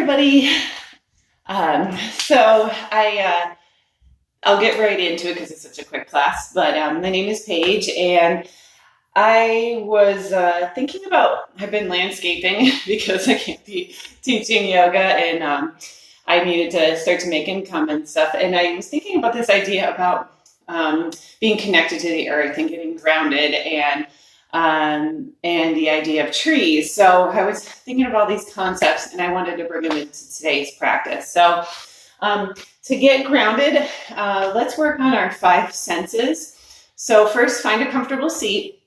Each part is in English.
everybody. I'll get right into it because it's such a quick class, but my name is Paige, and I was thinking about, I've been landscaping because I can't be teaching yoga, and I needed to start to make income and stuff, and I was thinking about this idea about being connected to the earth and getting grounded, and the idea of trees. So I was thinking of all these concepts, and I wanted to bring them into today's practice. So to get grounded, let's work on our 5 senses. So first, find a comfortable seat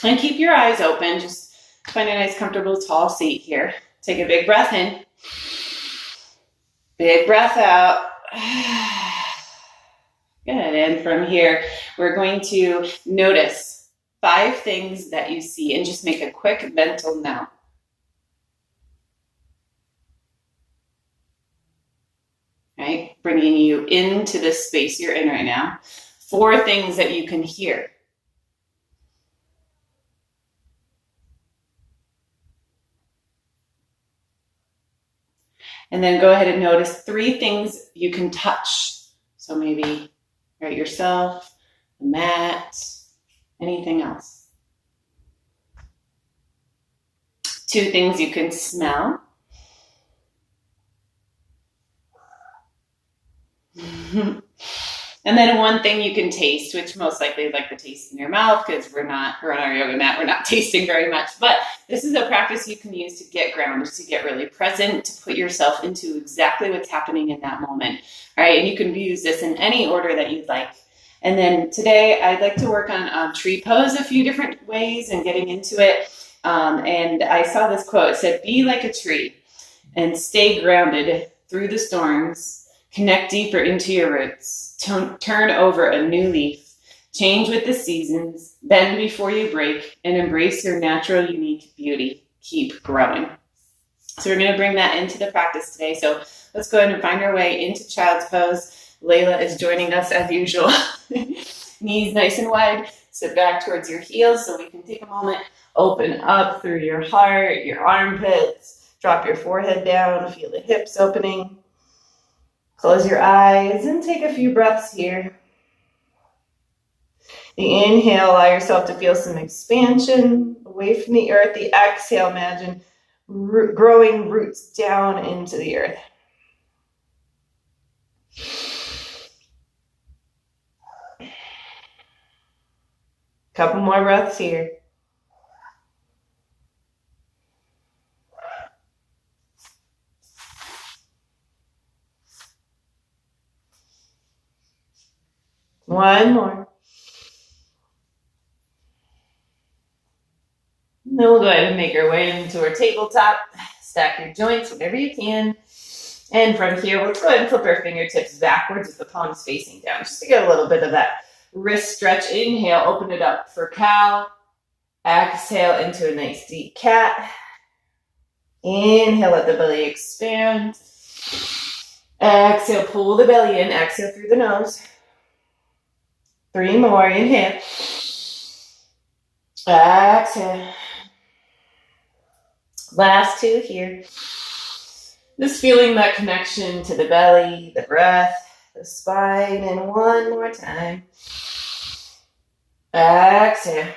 and keep your eyes open. Just find a nice, comfortable, tall seat here. Take a big breath in. Big breath out. Good. And from here, we're going to notice 5 things that you see and just make a quick mental note. Right? Bringing you into this space you're in right now. 4 things that you can hear. And then go ahead and notice 3 things you can touch. So maybe right yourself, the mat, anything else. 2 things you can smell. And then 1 thing you can taste, which most likely is like the taste in your mouth, because we're on our yoga mat, we're not tasting very much. But this is a practice you can use to get grounded, to get really present, to put yourself into exactly what's happening in that moment. All right, and you can use this in any order that you'd like. And then today I'd like to work on tree pose a few different ways and getting into it. And I saw this quote. It said, "Be like a tree and stay grounded through the storms. Connect deeper into your roots. Turn over a new leaf. Change with the seasons. Bend before you break, and embrace your natural, unique beauty. Keep growing." So we're going to bring that into the practice today. So let's go ahead and find our way into child's pose. Layla is joining us as usual. Knees nice and wide. Sit back towards your heels so we can take a moment. Open up through your heart, your armpits. Drop your forehead down. Feel the hips opening. Close your eyes and take a few breaths here. The inhale, allow yourself to feel some expansion away from the earth. The exhale, imagine growing roots down into the earth. Couple more breaths here. One more. And then we'll go ahead and make our way into our tabletop. Stack your joints whenever you can. And from here, let's go ahead and flip our fingertips backwards with the palms facing down, just to get a little bit of that wrist stretch. Inhale, open it up for cow. Exhale into a nice deep cat. Inhale, let the belly expand. Exhale, pull the belly in. Exhale through the nose. 3 more. Inhale. Exhale. Last 2 here. Just feeling that connection to the belly, the breath, the spine. And 1 more time. Exhale.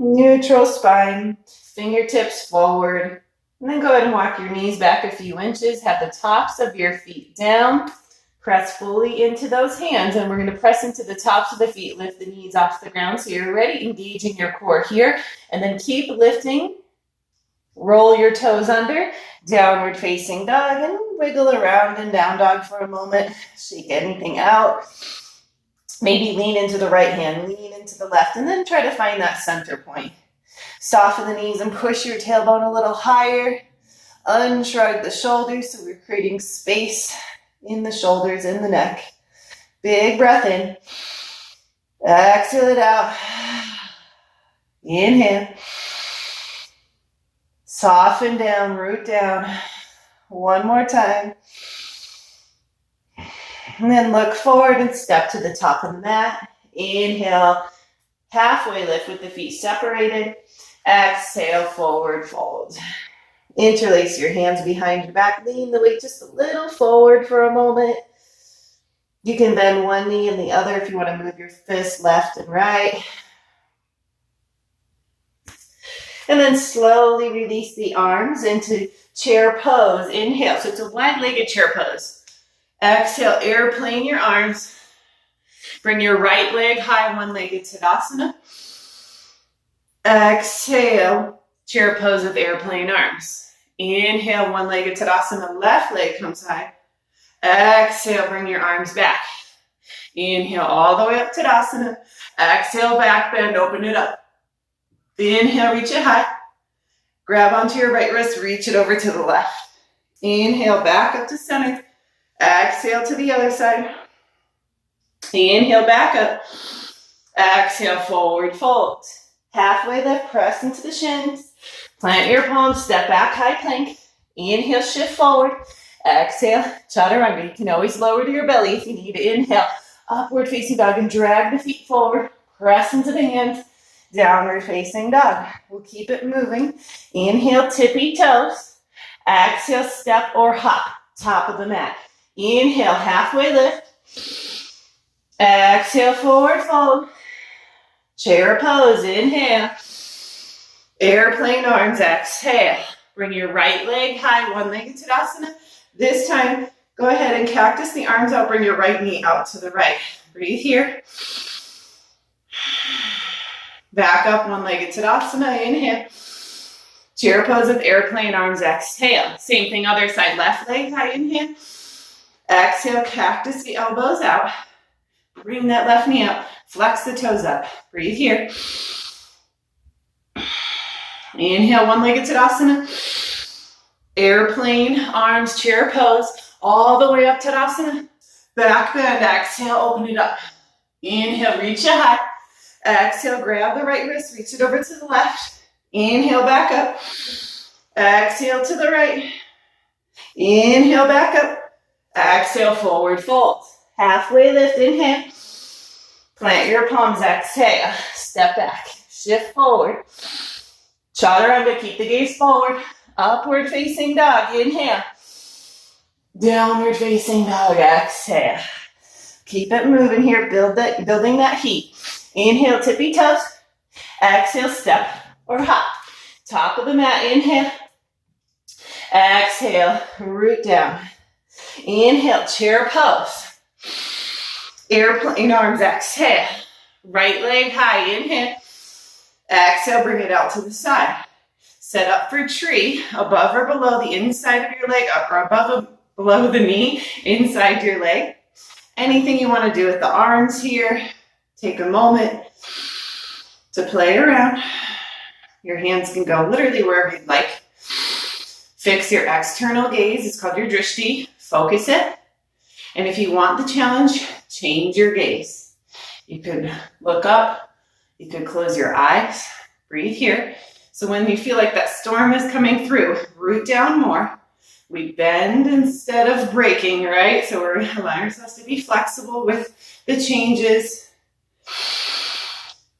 Neutral spine. Fingertips forward. And then go ahead and walk your knees back a few inches. Have the tops of your feet down. Press fully into those hands, and we're going to press into the tops of the feet. Lift the knees off the ground so you're ready. Engaging your core here, and then keep lifting. Roll your toes under, downward facing dog, and wiggle around in down dog for a moment. Shake anything out. Maybe lean into the right hand, lean into the left, and then try to find that center point. Soften the knees and push your tailbone a little higher. Unshrug the shoulders so we're creating space in the shoulders, in the neck. Big breath in. Exhale it out. Inhale. Soften down, root down. 1 more time. And then look forward and step to the top of the mat. Inhale. Halfway lift with the feet separated. Exhale, forward fold. Interlace your hands behind your back. Lean the weight just a little forward for a moment. You can bend one knee and the other if you want to move your fists left and right. And then slowly release the arms into chair pose. Inhale. So it's a wide-legged chair pose. Exhale, airplane your arms. Bring your right leg high, one-legged Tadasana. Exhale, chair pose with airplane arms. Inhale, one-legged Tadasana. Left leg comes high. Exhale, bring your arms back. Inhale all the way up Tadasana. Exhale, back bend, open it up. Inhale, reach it high. Grab onto your right wrist, reach it over to the left. Inhale, back up to center. Exhale to the other side. Inhale, back up. Exhale, forward fold. Halfway lift, press into the shins. Plant your palms, step back, high plank. Inhale, shift forward. Exhale, chaturanga. You can always lower to your belly if you need. Inhale, upward facing dog and drag the feet forward. Press into the hands. Downward facing dog. We'll keep it moving. Inhale, tippy toes. Exhale, step or hop. Top of the mat. Inhale, halfway lift. Exhale, forward fold. Chair pose. Inhale. Airplane arms. Exhale. Bring your right leg high, one-legged Tadasana. This time, go ahead and cactus the arms out. Bring your right knee out to the right. Breathe here. Back up, one-legged Tadasana. Inhale. Chair pose with airplane arms. Exhale. Same thing, other side. Left leg high. Inhale. Exhale, cactus the elbows out. Bring that left knee up. Flex the toes up. Breathe here. Inhale, one-legged Tadasana. Airplane arms, chair pose. All the way up Tadasana. Back bend. Exhale, open it up. Inhale, reach it high. Exhale, grab the right wrist, reach it over to the left. Inhale, back up. Exhale to the right. Inhale, back up. Exhale, forward fold. Halfway lift, inhale. Plant your palms, exhale. Step back, shift forward. Chaturanga, keep the gaze forward. Upward facing dog, inhale. Downward facing dog, exhale. Keep it moving here, building that heat. Inhale, tippy toes. Exhale, step or hop. Top of the mat, inhale. Exhale, root down. Inhale, chair pose. Airplane arms, exhale. Right leg high, inhale. Exhale, bring it out to the side. Set up for tree, above or below the inside of your leg, up or above or below the knee, inside your leg. Anything you want to do with the arms here, take a moment to play around. Your hands can go literally wherever you'd like. Fix your external gaze. It's called your drishti. Focus it. And if you want the challenge, change your gaze. You could look up. You could close your eyes. Breathe here. So when you feel like that storm is coming through, root down more. We bend instead of breaking, right? So we're allowing ourselves to be flexible with the changes.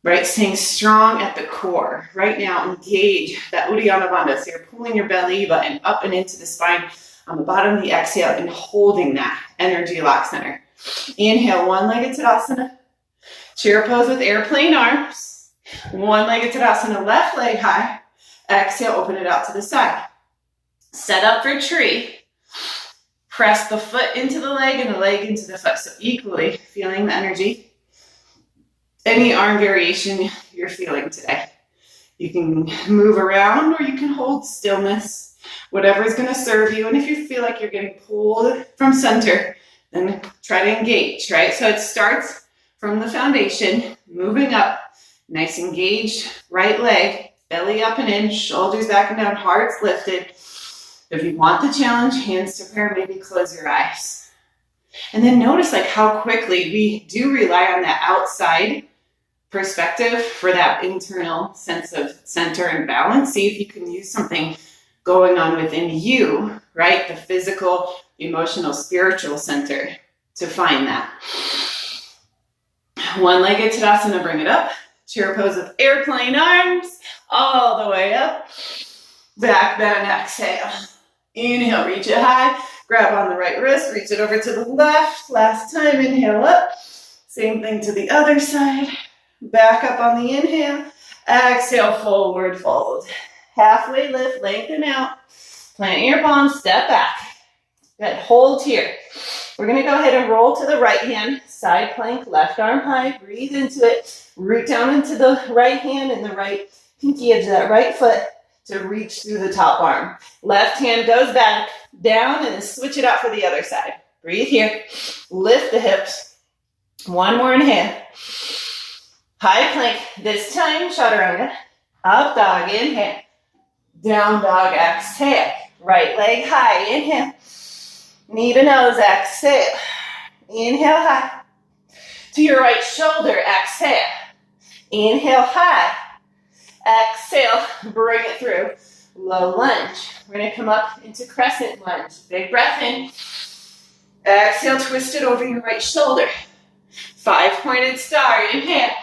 Right, staying strong at the core. Right now, engage that Uddiyana Bandha. So you're pulling your belly button up and into the spine on the bottom of the exhale and holding that energy lock center. Inhale, one-legged Tadasana. Chair pose with airplane arms. One-legged Tadasana, left leg high. Exhale, open it out to the side. Set up for tree. Press the foot into the leg and the leg into the foot. So equally feeling the energy. Any arm variation you're feeling today. You can move around or you can hold stillness. Whatever is going to serve you. And if you feel like you're getting pulled from center, then try to engage, right? So it starts from the foundation, moving up. Nice engaged right leg, belly up and in, shoulders back and down, heart's lifted. If you want the challenge, hands to prayer, maybe close your eyes. And then notice like how quickly we do rely on that outside perspective for that internal sense of center and balance. See if you can use something going on within you, right? The physical, emotional, spiritual center to find that. One-legged Tadasana, bring it up. Chair pose with airplane arms all the way up. Back bend, exhale. Inhale, reach it high. Grab on the right wrist, reach it over to the left. Last time, inhale up. Same thing to the other side. Back up on the inhale. Exhale, forward fold. Halfway lift, lengthen out. Plant your palms, step back. Good, hold here. We're gonna go ahead and roll to the right hand, side plank, left arm high, breathe into it, root down into the right hand and the right pinky edge of that right foot to reach through the top arm. Left hand goes back, down, and then switch it out for the other side. Breathe here, lift the hips. One more inhale. High plank, this time, chaturanga. Up dog, inhale. Down dog, exhale. Right leg high, inhale. Knee to nose, exhale. Inhale high. To your right shoulder, exhale. Inhale high. Exhale, bring it through. Low lunge. We're gonna come up into crescent lunge. Big breath in. Exhale, twist it over your right shoulder. 5-pointed star, inhale.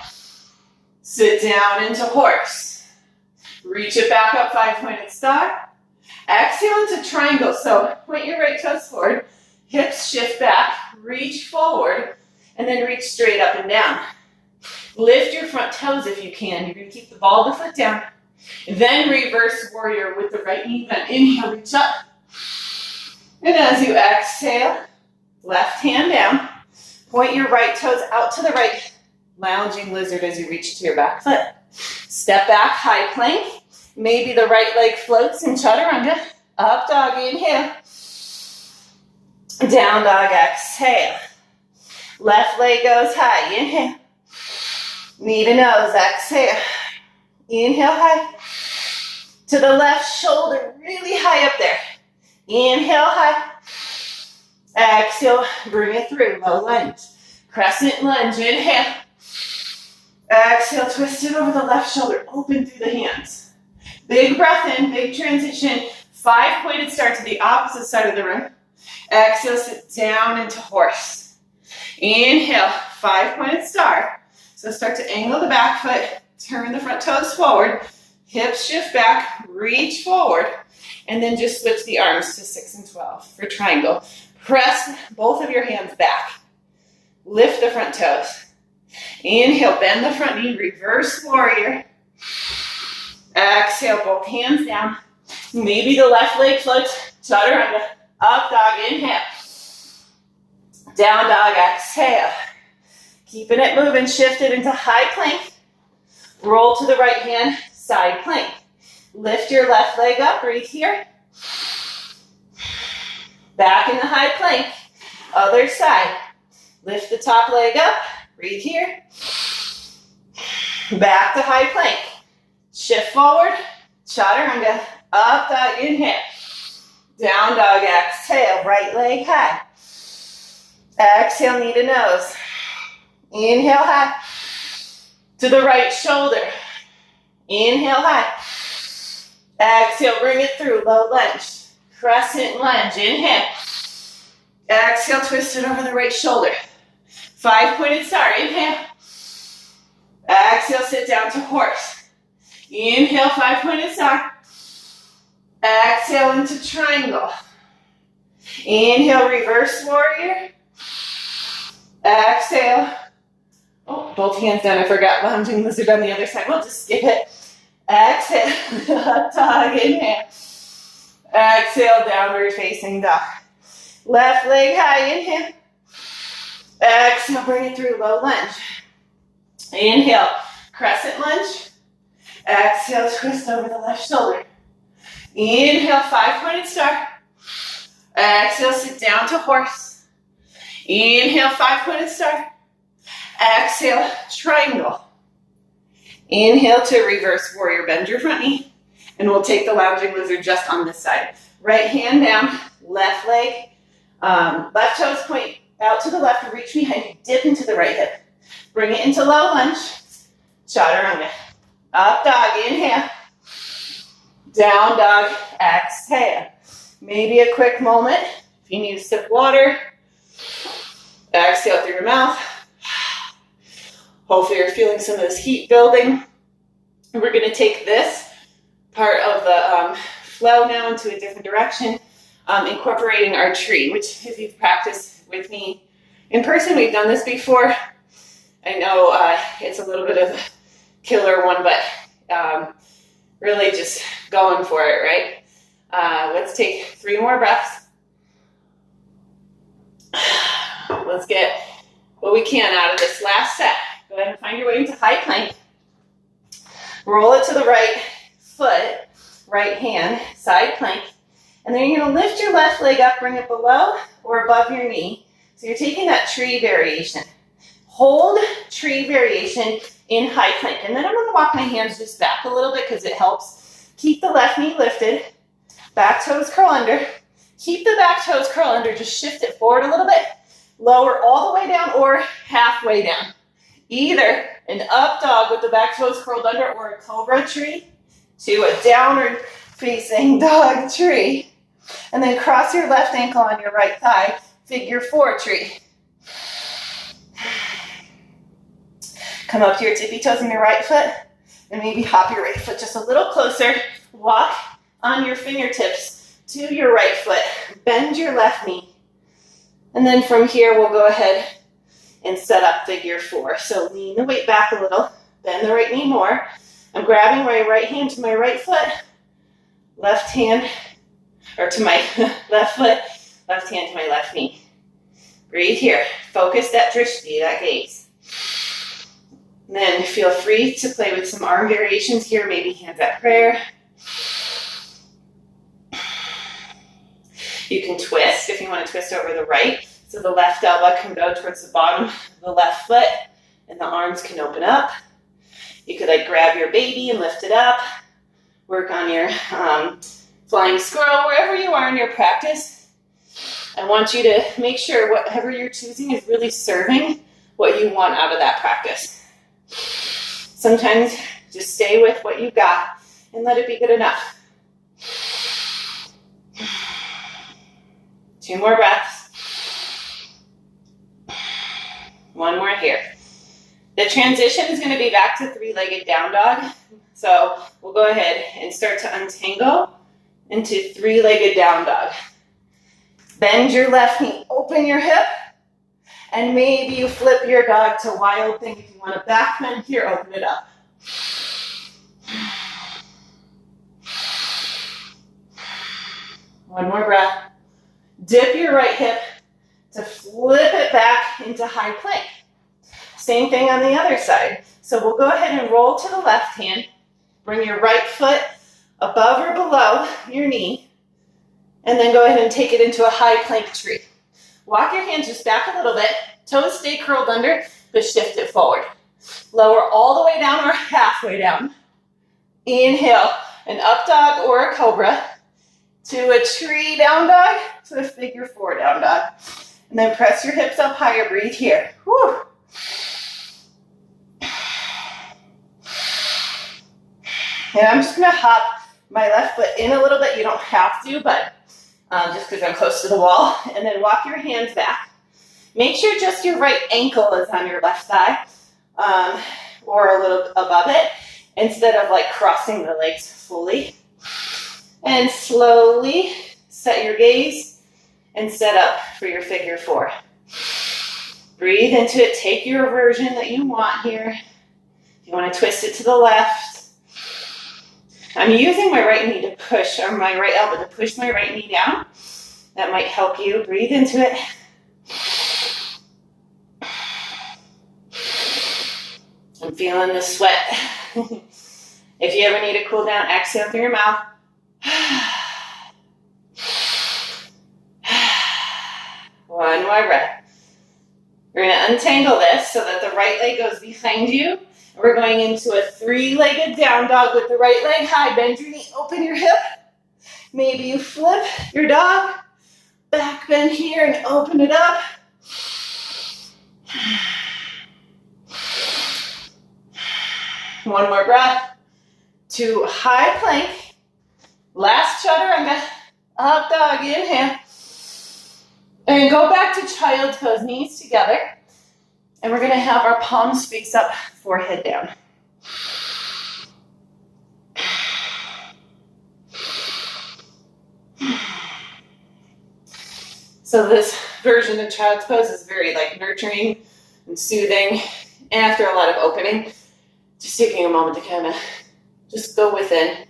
Sit down into horse. Reach it back up, 5-pointed star. Exhale into triangle. So point your right toes forward, hips shift back, reach forward, and then reach straight up and down. Lift your front toes if you can. You're going to keep the ball of the foot down. Then reverse warrior with the right knee bent. Inhale, reach up. And as you exhale, left hand down. Point your right toes out to the right. Lounging lizard as you reach to your back foot. Step back, high plank. Maybe the right leg floats in chaturanga. Up dog, inhale. Down dog, exhale. Left leg goes high, inhale. Knee to nose, exhale. Inhale high. To the left shoulder, really high up there. Inhale high. Exhale, bring it through, low lunge. Crescent lunge, inhale. Exhale, twist it over the left shoulder, open through the hands. Big breath in, big transition. 5-pointed start to the opposite side of the room. Exhale, sit down into horse. Inhale, 5-pointed star. So start to angle the back foot, turn the front toes forward, hips shift back, reach forward, and then just switch the arms to 6 and 12 for triangle. Press both of your hands back. Lift the front toes. Inhale, bend the front knee, reverse warrior. Exhale, both hands down. Maybe the left leg floats, chaturanga. Up dog, inhale. Down dog, exhale. Keeping it moving, shift it into high plank. Roll to the right hand, side plank. Lift your left leg up, breathe here. Back in the high plank. Other side. Lift the top leg up, breathe here. Back to high plank. Shift forward, chaturanga. Up dog, inhale. Down dog, exhale. Right leg high. Exhale, knee to nose. Inhale high. To the right shoulder. Inhale high. Exhale, bring it through, low lunge. Crescent lunge, inhale. Exhale, twist it over the right shoulder. 5-pointed star, inhale. Exhale, sit down to horse. Inhale, 5-pointed star. Exhale into triangle. Inhale, reverse warrior. Exhale. Oh, both hands down. I forgot lounging lizard on the other side. We'll just skip it. Exhale. Up dog. Inhale. Exhale. Downward facing dog. Left leg high. Inhale. Exhale. Bring it through. Low lunge. Inhale. Crescent lunge. Exhale. Twist over the left shoulder. Inhale. 5-pointed star. Exhale. Sit down to horse. Inhale. 5-pointed star. Exhale, triangle. Inhale to reverse warrior. Bend your front knee. And we'll take the lounging lizard just on this side. Right hand down, left leg. Left toes point out to the left, reach behind you, dip into the right hip. Bring it into low lunge. Chaturanga. Up dog, inhale. Down dog, exhale. Maybe a quick moment. If you need a sip of water, exhale through your mouth. Hopefully you're feeling some of this heat building. We're going to take this part of the flow now into a different direction, incorporating our tree, which if you've practiced with me in person, we've done this before. I know it's a little bit of a killer one, but really just going for it, right? Let's take 3 more breaths. Let's get what we can out of this last set. Go ahead and find your way into high plank. Roll it to the right foot, right hand, side plank. And then you're going to lift your left leg up, bring it below or above your knee. So you're taking that tree variation. Hold tree variation in high plank. And then I'm going to walk my hands just back a little bit because it helps. Keep the left knee lifted. Back toes curl under. Keep the back toes curl under. Just shift it forward a little bit. Lower all the way down or halfway down. Either an up dog with the back toes curled under or a cobra tree to a downward facing dog tree. And then cross your left ankle on your right thigh, figure 4 tree. Come up to your tippy toes on your right foot and maybe hop your right foot just a little closer. Walk on your fingertips to your right foot. Bend your left knee. And then from here, we'll go ahead and set up figure 4. So lean the weight back a little, bend the right knee more. I'm grabbing my right hand to my right foot, left hand, or to my left foot, left hand to my left knee. Breathe here. Focus that drishti, that gaze. And then feel free to play with some arm variations here, maybe hands at prayer. You can twist if you want to twist over the right. So the left elbow can go towards the bottom of the left foot and the arms can open up. You could like grab your baby and lift it up. Work on your flying squirrel, wherever you are in your practice. I want you to make sure whatever you're choosing is really serving what you want out of that practice. Sometimes just stay with what you got and let it be good enough. 2 more breaths. 1 more here. The transition is going to be back to 3-legged down dog. So we'll go ahead and start to untangle into 3-legged down dog. Bend your left knee, open your hip, and maybe you flip your dog to wild thing. If you want to back bend here, open it up. One more breath. Dip your right hip to flip it back into high plank. Same thing on the other side. So we'll go ahead and roll to the left hand. Bring your right foot above or below your knee. And then go ahead and take it into a high plank tree. Walk your hands just back a little bit. Toes stay curled under, but shift it forward. Lower all the way down or halfway down. Inhale, an up dog or a cobra. To a tree down dog, to a figure 4 down dog. And then press your hips up higher, breathe here. Whew. And I'm just gonna hop my left foot in a little bit. You don't have to, but just because I'm close to the wall. And then walk your hands back. Make sure just your right ankle is on your left thigh or a little above it instead of like crossing the legs fully. And slowly set your gaze and set up for your figure 4. Breathe into it. Take your version that you want here. If you want to twist it to the left. I'm using my right knee to push, or my right elbow to push my right knee down. That might help you. Breathe into it. I'm feeling the sweat. If you ever need to cool down, exhale through your mouth. One more breath. We're going to untangle this so that the right leg goes behind you. We're going into a 3-legged down dog with the right leg high. Bend your knee, open your hip. Maybe you flip your dog. Back bend here and open it up. One more breath. To high plank. Last chaturanga, up dog, inhale. And go back to child's pose, knees together. And we're going to have our palms face up, forehead down. So this version of child's pose is very like nurturing and soothing. And after a lot of opening, just taking a moment to kind of just go within.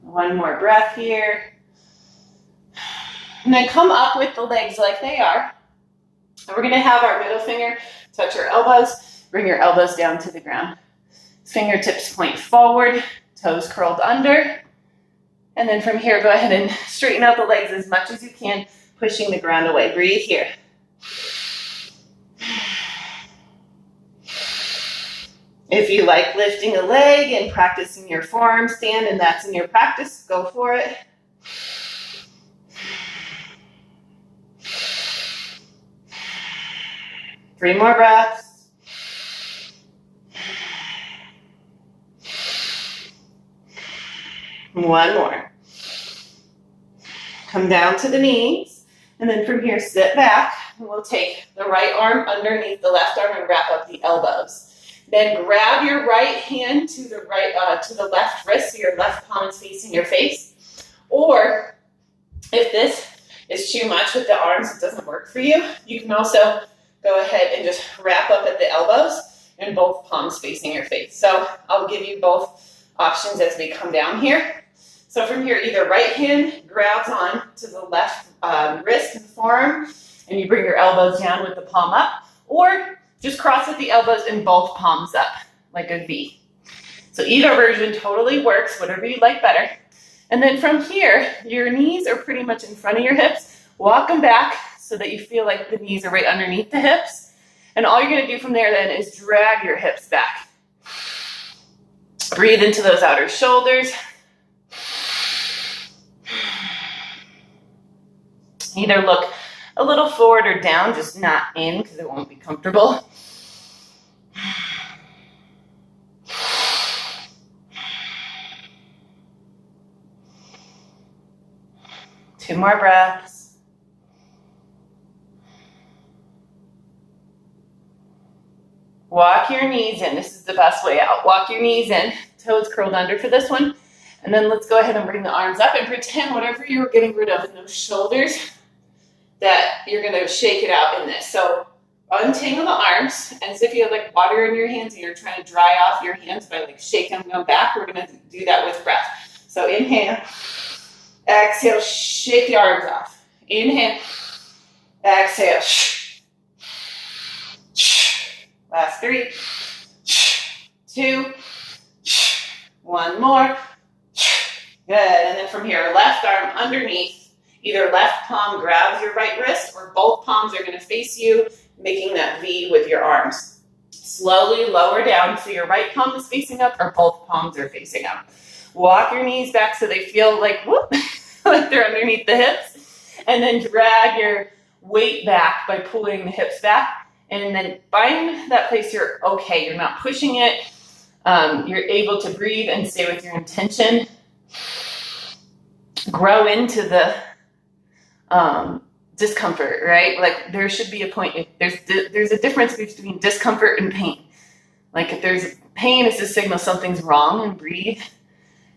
One more breath here. And then come up with the legs like they are. And we're going to have our middle finger touch our elbows. Bring your elbows down to the ground. Fingertips point forward, toes curled under. And then from here, go ahead and straighten out the legs as much as you can, pushing the ground away. Breathe here. If you like lifting a leg and practicing your forearm stand and that's in your practice, go for it. Three more breaths. One more. Come down to the knees, and then from here, sit back, and we'll take the right arm underneath the left arm and wrap up the elbows. Then grab your right hand to the left wrist, so your left palm is facing your face. Or if this is too much with the arms, it doesn't work for you, you can also go ahead and just wrap up at the elbows and both palms facing your face. So I'll give you both options as we come down here. So from here, either right hand grabs on to the left wrist and forearm, and you bring your elbows down with the palm up, or just cross at the elbows and both palms up, like a V. So either version totally works, whatever you like better. And then from here, your knees are pretty much in front of your hips. Walk them back so that you feel like the knees are right underneath the hips. And all you're going to do from there then is drag your hips back. Breathe into those outer shoulders. Either look a little forward or down, just not in because it won't be comfortable. Two more breaths. Walk your knees in. This is the best way out. Walk your knees in, toes curled under for this one. And then let's go ahead and bring the arms up and pretend whatever you were getting rid of in those shoulders, that you're going to shake it out in this. So untangle the arms as if you have like water in your hands and you're trying to dry off your hands by like shaking them back. We're going to do that with breath. So inhale, exhale, shake the arms off. Inhale, exhale. Last 3, 2, 1 more. Good. And then from here, left arm underneath. Either left palm grabs your right wrist or both palms are going to face you, making that V with your arms. Slowly lower down so your right palm is facing up or both palms are facing up. Walk your knees back so they feel like, whoop, like they're underneath the hips. And then drag your weight back by pulling the hips back. And then find that place you're okay. You're not pushing it. You're able to breathe and stay with your intention. Grow into the discomfort, right? Like there should be a point. There's a difference between discomfort and pain. Like if there's pain, it's a signal something's wrong, and breathe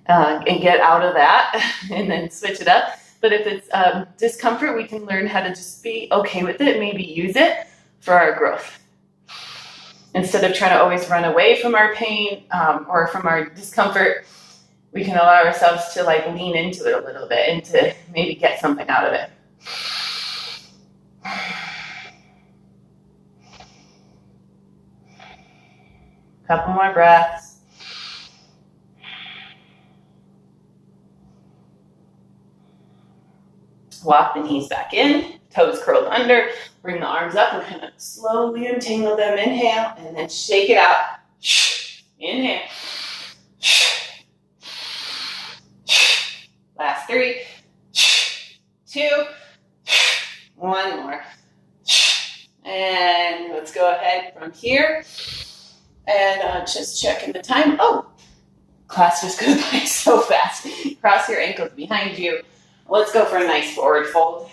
and get out of that and then switch it up. But if it's discomfort, we can learn how to just be okay with it, maybe use it for our growth. Instead of trying to always run away from our pain or from our discomfort, we can allow ourselves to like lean into it a little bit and to maybe get something out of it. Couple more breaths. Walk the knees back in, toes curled under. Bring the arms up. We're going to slowly untangle them. Inhale, and then shake it out. Inhale. Last 3, 2, 1 more. And let's go ahead from here. And just checking the time. Oh, class just goes by so fast. Cross your ankles behind you. Let's go for a nice forward fold.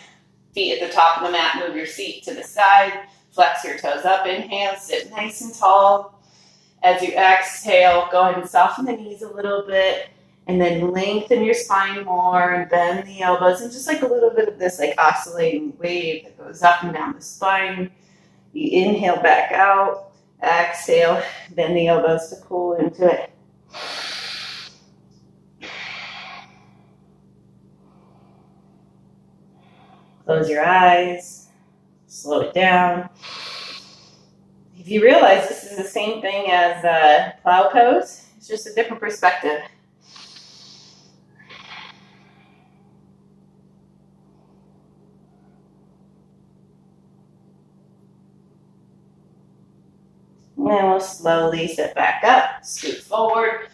Feet at the top of the mat. Move your seat to the side. Flex your toes up. Inhale. Sit nice and tall. As you exhale, go ahead and soften the knees a little bit. And then lengthen your spine more and bend the elbows, and just like a little bit of this like oscillating wave that goes up and down the spine. You inhale back out, exhale, bend the elbows to pull into it. Close your eyes, slow it down. If you realize this is the same thing as plow pose, it's just a different perspective. And then we'll slowly sit back up, scoot forward.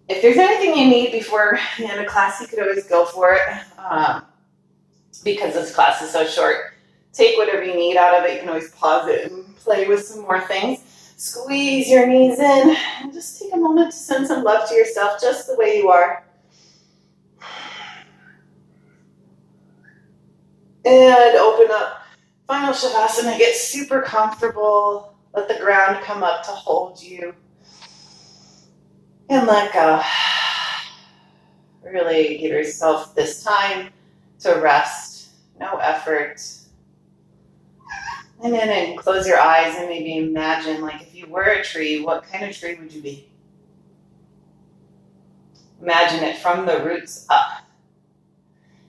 If there's anything you need before the end of class, you could always go for it. Because this class is so short, take whatever you need out of it. You can always pause it and play with some more things. Squeeze your knees in and just take a moment to send some love to yourself just the way you are. And open up. Final Shavasana. Get super comfortable. Let the ground come up to hold you. And let go. Really give yourself this time to rest. No effort. And then close your eyes and maybe imagine, like, if you were a tree, what kind of tree would you be? Imagine it from the roots up.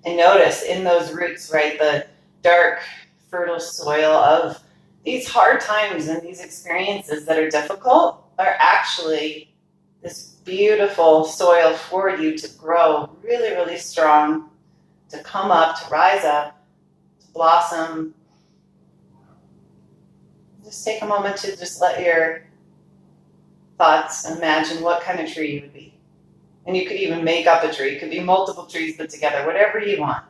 And notice in those roots, right, the dark, fertile soil of these hard times and these experiences that are difficult are actually this beautiful soil for you to grow really, really strong, to come up, to rise up, to blossom. Just take a moment to just let your thoughts imagine what kind of tree you would be. And you could even make up a tree. It could be multiple trees put together, whatever you want.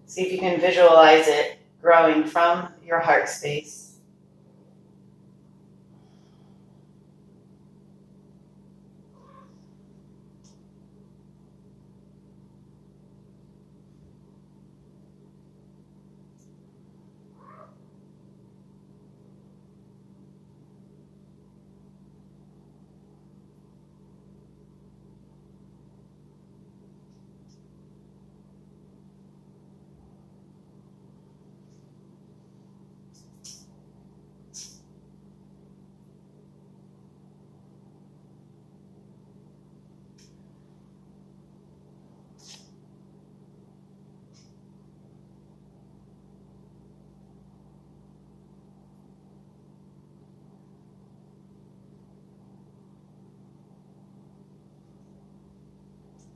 See if you can visualize it growing from your heart space.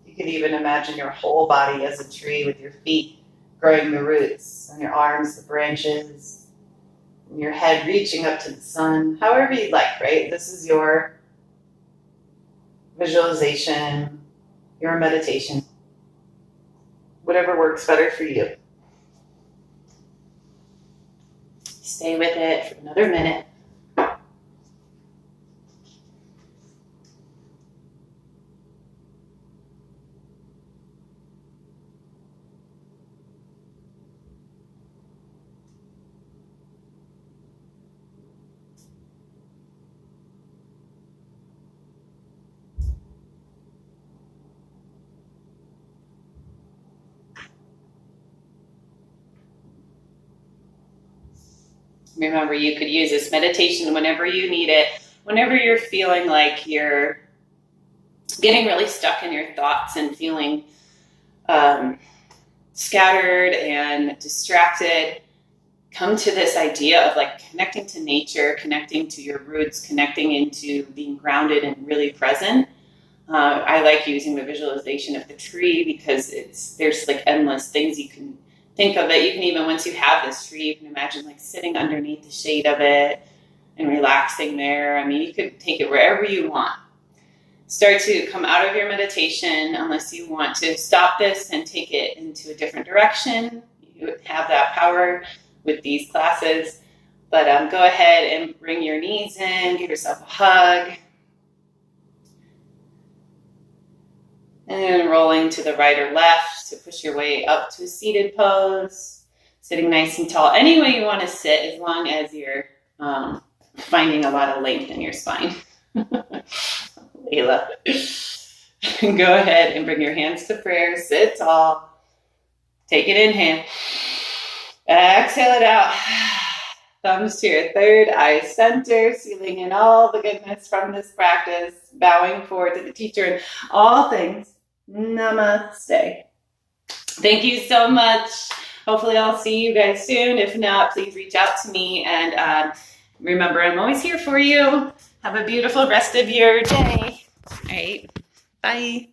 You could even imagine your whole body as a tree with your feet growing the roots, and your arms, the branches, and your head reaching up to the sun, however you'd like, right? This is your visualization, your meditation, whatever works better for you. Stay with it for another minute. Remember, you could use this meditation whenever you need it, whenever you're feeling like you're getting really stuck in your thoughts and feeling scattered and distracted. Come to this idea of like connecting to nature, connecting to your roots, connecting into being grounded and really present. I like using the visualization of the tree because there's like endless things you can think of it. You can even, once you have this tree, you can imagine like sitting underneath the shade of it and relaxing there. I mean, you could take it wherever you want. Start to come out of your meditation unless you want to stop this and take it into a different direction. You have that power with these classes. But go ahead and bring your knees in, give yourself a hug. And then rolling to the right or left to push your way up to a seated pose. Sitting nice and tall. Any way you want to sit, as long as you're finding a lot of length in your spine. Ayla. Go ahead and bring your hands to prayer. Sit tall. Take it inhale. Exhale it out. Thumbs to your third eye center, sealing in all the goodness from this practice, bowing forward to the teacher in all things. Namaste. Thank you so much. Hopefully I'll see you guys soon. If not, please reach out to me. And remember, I'm always here for you. Have a beautiful rest of your day. All right. Bye.